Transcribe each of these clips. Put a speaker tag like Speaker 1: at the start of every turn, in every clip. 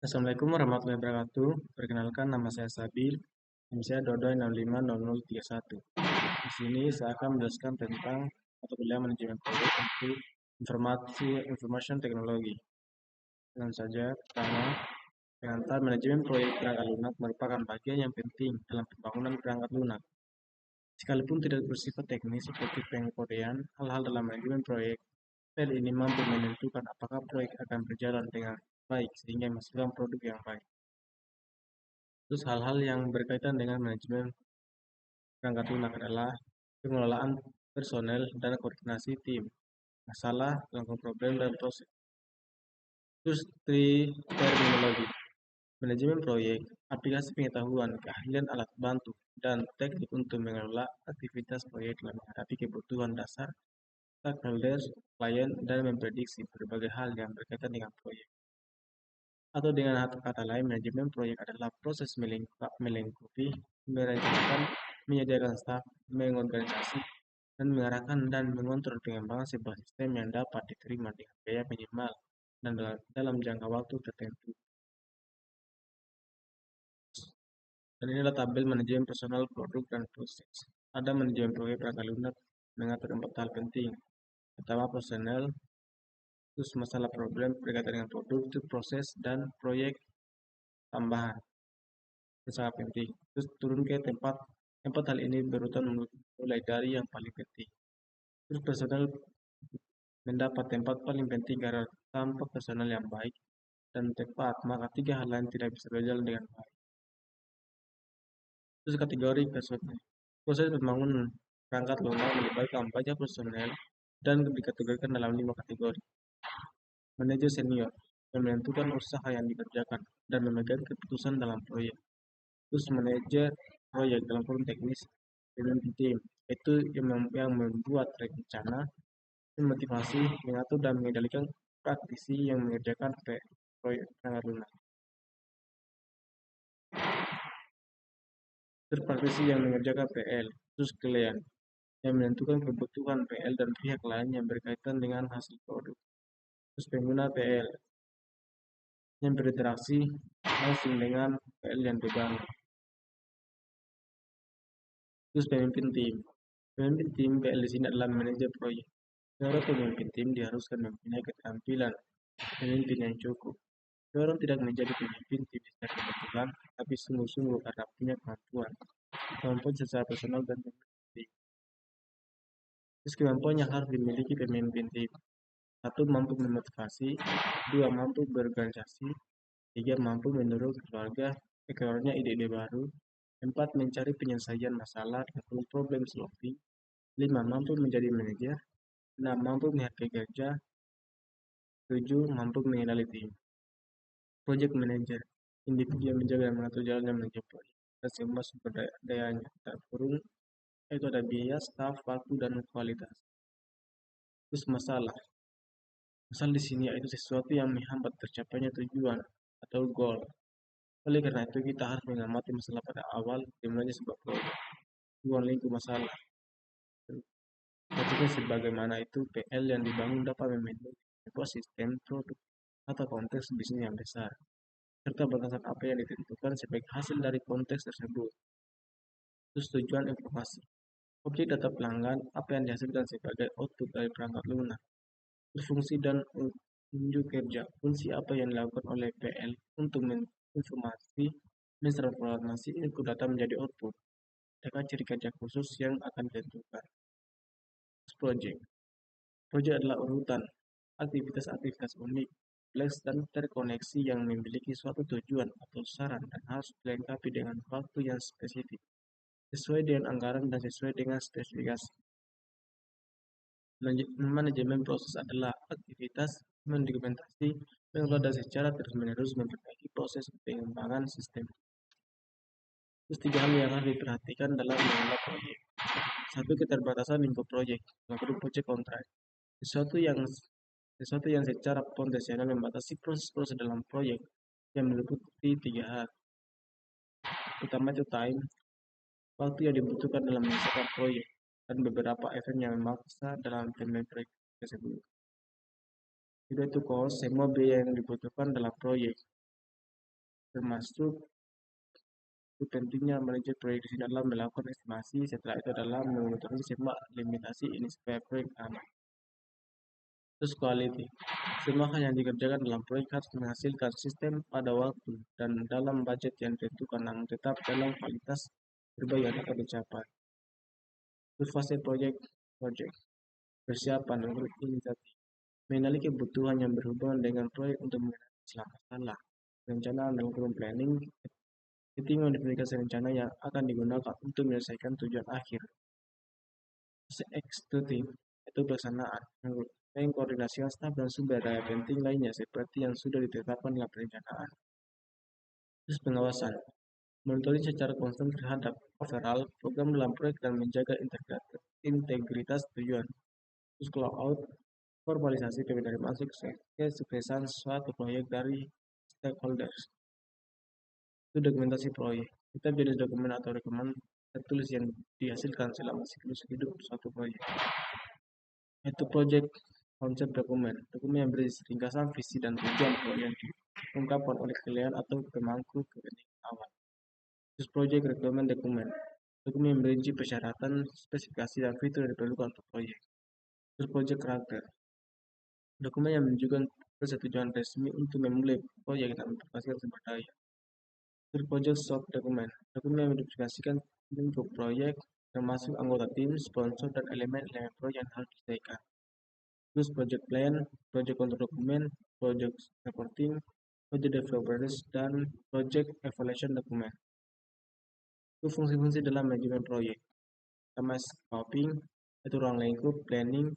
Speaker 1: Assalamualaikum warahmatullahi wabarakatuh. Perkenalkan, nama saya Sabil. NIM saya 22650031. Di sini saya akan menjelaskan tentang mata kuliah manajemen proyek untuk information teknologi. Dengan saja, pertama, pengantar manajemen proyek perangkat lunak merupakan bagian yang penting dalam pembangunan perangkat lunak. Sekalipun tidak bersifat teknis seperti pengkodean, hal-hal dalam manajemen proyek ini mampu menentukan apakah proyek akan berjalan dengan baik sehingga menghasilkan produk yang baik. Terus hal-hal yang berkaitan dengan manajemen perangkat lunak adalah pengelolaan personel dan koordinasi tim, masalah, langkah problem, dan proses. Terus terminologi, manajemen proyek, aplikasi pengetahuan, keahlian alat bantu, dan teknik untuk mengelola aktivitas proyek dalam menghadapi kebutuhan dasar, stakeholders, klien, dan memprediksi berbagai hal yang berkaitan dengan proyek. Atau dengan kata lain, manajemen proyek adalah proses melengkapi, merencanakan, menyediakan staf, mengorganisasi, dan mengarahkan dan mengontrol pengembangan sebuah sistem yang dapat diterima dengan biaya minimal dan dalam jangka waktu tertentu. Dan ini adalah tabel manajemen personal, produk, dan proses. Ada manajemen proyek perangkat lunak mengatur 4 hal penting. Pertama, personel, terus masalah problem berkaitan dengan produk, itu proses, dan proyek tambahan. Itu sangat penting. Terus turun ke tempat tempat hal ini berurutan mulai dari yang paling penting. Terus personal mendapat tempat paling penting karena tanpa personal yang baik dan tepat, maka 3 hal lain tidak bisa berjalan dengan baik. Terus kategori personel. Proses pembangunan perangkat lunak melibatkan banyak personel dan dikategorikan dalam 5 kategori. Manajer senior yang menentukan usaha yang dikerjakan dan memegang keputusan dalam proyek. Terus manajer proyek dalam forum teknis, pemimpin tim itu yang membuat rencana, memotivasi, mengatur dan mengendalikan praktisi yang mengerjakan proyek perangkat lunak. Terus praktisi yang mengerjakan PL, terus klien yang menentukan kebutuhan PL dan pihak lain yang berkaitan dengan hasil produk. Terus pengguna PL yang berinteraksi langsung dengan PL yang dibangun. Terus pemimpin tim. Pemimpin tim PL di sini adalah manajer proyek. Seorang pemimpin tim diharuskan mempunyai keterampilan pemimpin yang cukup. Seorang tidak menjadi pemimpin tim secara kebetulan, tapi sungguh-sungguh karena punya kemampuan secara personal dan tim. Terus kemampuan yang harus dimiliki pemimpin tim. 1. Mampu memotivasi. 2. Mampu berorganisasi. 3. Mampu mendorong keluarnya ide-ide baru. 4. Mencari penyelesaian masalah atau problem solving. 5. Mampu menjadi manajer. 6. Mampu menghargai kerja. 7. Mampu mengendali tim. Project manager, individu yang menjaga dan mengatur jalannya manajemen proyek dan semua sumber dayanya. Tak kurung itu ada biaya, staf, waktu, dan kualitas. Terus masalah. Masalah di sini yaitu sesuatu yang menghambat tercapainya tujuan atau goal. Oleh karena itu kita harus mengamati masalah pada awal dimulainya sebuah proyek. Ruang lingkup masalah. Maksudnya sebagaimana itu PL yang dibangun dapat memenuhi sebuah sistem produk atau konteks bisnis yang besar, serta batasan apa yang ditentukan sebagai hasil dari konteks tersebut. Terus tujuan informasi. Objek data pelanggan, apa yang dihasilkan sebagai output dari perangkat lunak. Terus fungsi dan unjuk kerja. Fungsi apa yang dilakukan oleh PL untuk menginformasi, mentransformasi input data menjadi output. Dengan ciri kerja khusus yang akan ditentukan. Terus project. Project adalah urutan aktivitas-aktivitas unik, kompleks dan terkoneksi yang memiliki suatu tujuan atau saran dan harus dilengkapi dengan waktu yang spesifik, sesuai dengan anggaran dan sesuai dengan spesifikasi. Manajemen proses adalah aktivitas mendokumentasi, mengelola dan secara terus-menerus memperbaiki proses pengembangan sistem. Terus 3 hal yang harus diperhatikan dalam mengelola proyek. 1. Keterbatasan lingkup proyek, project contract. Sesuatu yang secara potensial membatasi proses-proses dalam proyek yang meliputi 3 hal. Pertama itu time, waktu yang dibutuhkan dalam menyelesaikan proyek, dan beberapa event yang memaksa dalam timeline proyek tersebut. Kedua itu cost, semua biaya yang dibutuhkan dalam proyek. termasuk itu pentingnya manajer proyek di sini adalah melakukan estimasi, setelah itu adalah memonitorasi semua limitasi ini supaya proyek aman. Terus quality. Semua hal yang dikerjakan dalam proyek harus menghasilkan sistem pada waktu dan dalam budget yang ditentukan, namun tetap dalam kualitas terbaik yang dapat dicapai. Terus fase project persiapan untuk inisiatif. Mengenali kebutuhan yang berhubungan dengan proyek untuk mengenali masalah. Rencana dan planning. Tim mendapatkan rencana yang akan digunakan untuk menyelesaikan tujuan akhir. Eksekutif itu pelaksanaan, mengkoordinasikan staf dan sumber daya penting lainnya seperti yang sudah ditetapkan dalam perencanaan. Terus pengawasan, monitoring secara konstan terhadap overall program dalam proyek dan menjaga integritas tujuan. Terus call out, formalisasi penerimaan kesuksesan suatu proyek dari stakeholders. Itu dokumentasi proyek. Kita jenis dokumen atau rekaman tertulis yang dihasilkan selama siklus hidup suatu proyek. Itu project konsep dokumen. Dokumen yang berisi ringkasan visi dan tujuan proyek yang diungkapkan oleh klien atau pemangku kepentingan awal. Terus project requirement dokumen. Dokumen yang merinci persyaratan, spesifikasi, dan fitur yang diperlukan untuk proyek. Terus project karakter. Dokumen yang menunjukkan persetujuan resmi untuk memulai proyek dan mengoperasikan sumber daya. Terus project soft dokumen. Dokumen yang mendedikasikan bentuk proyek, termasuk anggota tim, sponsor, dan elemen-elemen proyek yang harus diselesaikan. Terus project plan, project control dokumen, project reporting, project developers, dan project evaluation dokumen. Itu fungsi-fungsi dalam manajemen proyek. Pertama, scoping, itu ruang lingkup, planning,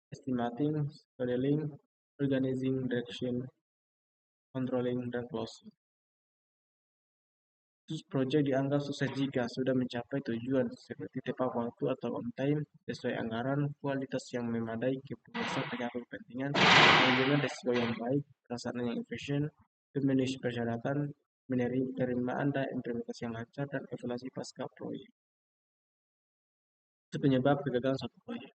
Speaker 1: estimating, scheduling, organizing, direction, controlling, dan closing. Terus proyek dianggap sukses jika sudah mencapai tujuan seperti tepat waktu atau on time, sesuai anggaran, kualitas yang memadai, keputusan penyangkut kepentingan, manajemen risiko yang baik, pelaksanaan yang efisien, memenuhi persyaratan, penerimaan dan implementasi yang lancar, dan evaluasi pasca proyek. Itu penyebab kegagalan suatu proyek.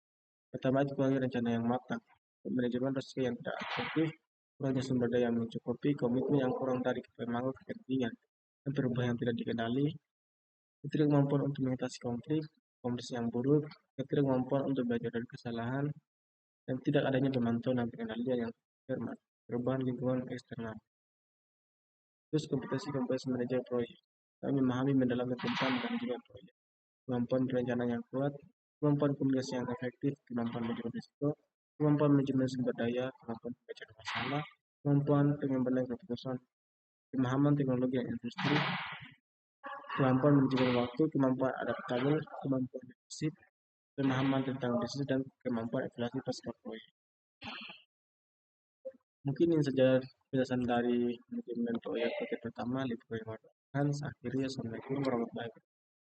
Speaker 1: Pertama, itu kurangnya rencana yang matang, manajemen risiko yang tidak efektif, kurangnya sumber daya yang mencukupi, komitmen yang kurang dari pemangku kepentingan, dan perubahan yang tidak dikenali, ketidakmampuan untuk mengatasi konflik, komunikasi yang buruk, ketidakmampuan untuk belajar dari kesalahan, dan tidak adanya pemantauan dan pengendalian yang cermat, perubahan lingkungan eksternal. Terus kompetensi manajer proyek. Kami memahami mendalami tentang manajemen proyek. Kemampuan perencanaan yang kuat, kemampuan komunikasi yang efektif, kemampuan manajemen risiko, kemampuan manajemen sumber daya, kemampuan pemecahkan masalah, kemampuan pengambilan keputusan, pemahaman teknologi dan industri, kemampuan manajemen waktu, kemampuan adaptabel, kemampuan leadership, pemahaman tentang bisnis, dan kemampuan evaluasi pasca proyek. Mungkin ini saja penjelasan dari manajemen proyek pertama, Libro Hans. Akhirnya, Assalamualaikum warahmatullahi wabarakatuh.